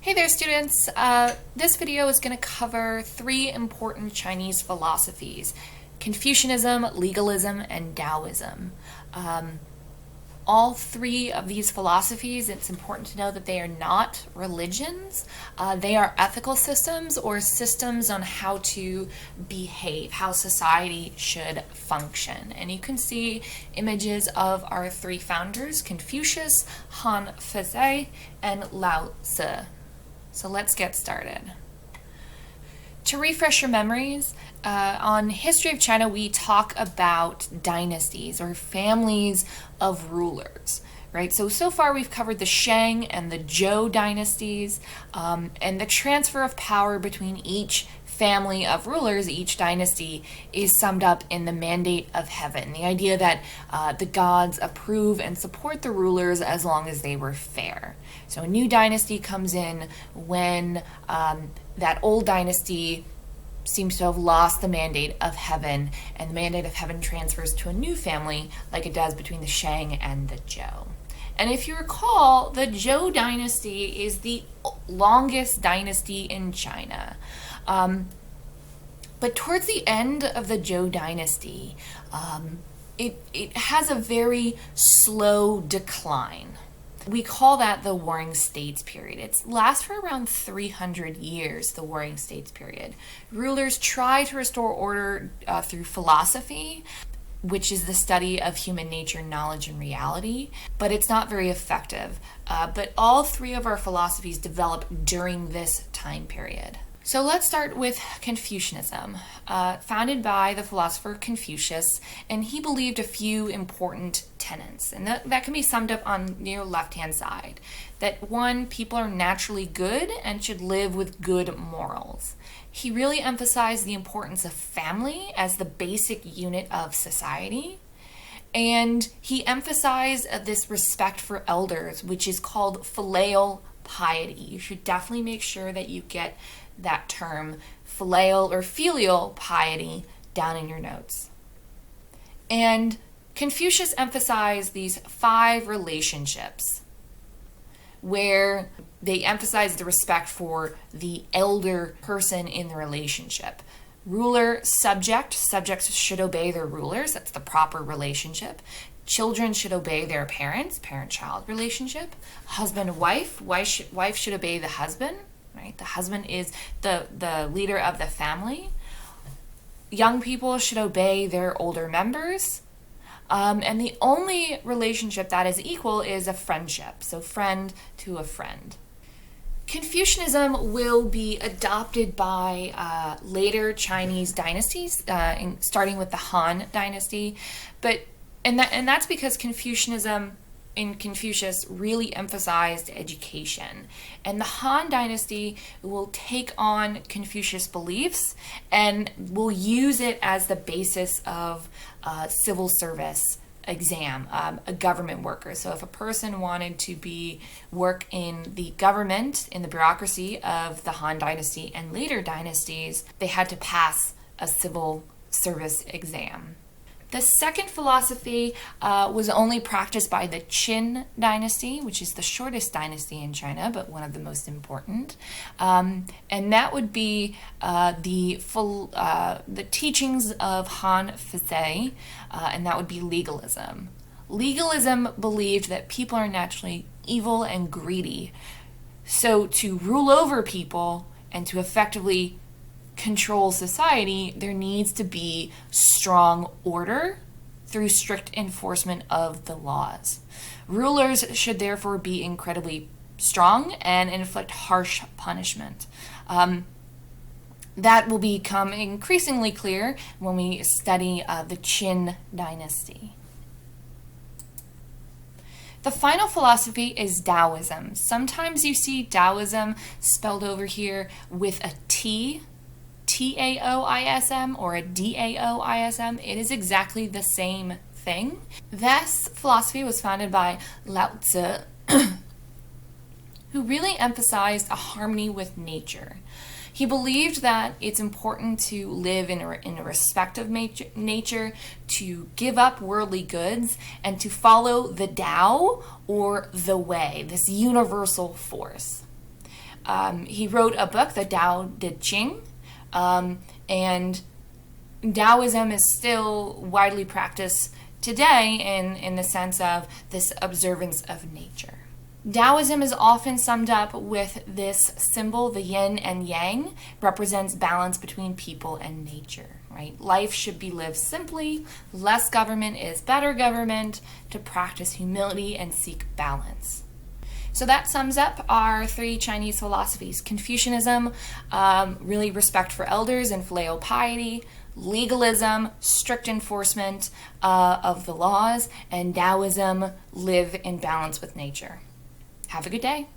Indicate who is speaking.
Speaker 1: Hey there, students. This video is going to cover three important Chinese philosophies: Confucianism, Legalism, and Taoism. All three of these philosophies, it's important to know that they are not religions. They are ethical systems or systems on how to behave, how society should function. And you can see images of our three founders: Confucius, Han Fezai, and Lao Tzu. So let's get started. To refresh your memories, on History of China, we talk about dynasties or families of rulers, right? So far we've covered the Shang and the Zhou dynasties, and the transfer of power between each family of rulers, each dynasty, is summed up in the mandate of heaven, the idea that the gods approve and support the rulers as long as they were fair. So a new dynasty comes in when that old dynasty seems to have lost the mandate of heaven, and the mandate of heaven transfers to a new family, like it does between the Shang and the Zhou. And if you recall, the Zhou dynasty is the longest dynasty in China. But towards the end of the Zhou dynasty, it has a very slow decline. We call that the Warring States period. It lasts for around 300 years, the Warring States period. Rulers try to restore order through philosophy, which is the study of human nature, knowledge, and reality, but it's not very effective. But all three of our philosophies develop during this time period. So let's start with Confucianism, founded by the philosopher Confucius, and he believed a few important tenets, and that can be summed up on your left-hand side. That one, people are naturally good and should live with good morals. He really emphasized the importance of family as the basic unit of society, and he emphasized this respect for elders, which is called filial piety. You should definitely make sure that you get that term, filial or filial piety, down in your notes. And Confucius emphasized these 5 relationships where they emphasized the respect for the elder person in the relationship. Ruler, subject. Subjects should obey their rulers. That's the proper relationship. Children should obey their parents, parent-child relationship. Husband, wife. Wife should obey the husband. Right? The husband is the leader of the family. Young people should obey their older members. And the only relationship that is equal is a friendship. So friend to a friend. Confucianism will be adopted by later Chinese dynasties, starting with the Han dynasty. And that's because Confucianism in Confucius really emphasized education. And the Han dynasty will take on Confucius beliefs and will use it as the basis of a civil service exam, a government worker. So if a person wanted to work in the government, in the bureaucracy of the Han dynasty and later dynasties, they had to pass a civil service exam. The second philosophy was only practiced by the Qin dynasty, which is the shortest dynasty in China, but one of the most important. And that would be the teachings of Han Fezai, and that would be legalism. Legalism believed that people are naturally evil and greedy. So to rule over people and to effectively control society, there needs to be strong order through strict enforcement of the laws. Rulers should therefore be incredibly strong and inflict harsh punishment. That will become increasingly clear when we study the Qin dynasty. The final philosophy is Taoism. Sometimes you see Taoism spelled over here with a T, Taoism, or a Daoism. It is exactly the same thing. This philosophy was founded by Lao Tzu, who really emphasized a harmony with nature. He believed that it's important to live in a respect of nature, to give up worldly goods, and to follow the Tao, or the way, this universal force. He wrote a book, the Tao Te Ching, and Taoism is still widely practiced today in the sense of this observance of nature. Taoism is often summed up with this symbol, the yin and yang, represents balance between people and nature, right? Life should be lived simply, less government is better government, to practice humility and seek balance. So that sums up our 3 Chinese philosophies. Confucianism, really respect for elders and filial piety. Legalism, strict enforcement of the laws. And Taoism, live in balance with nature. Have a good day.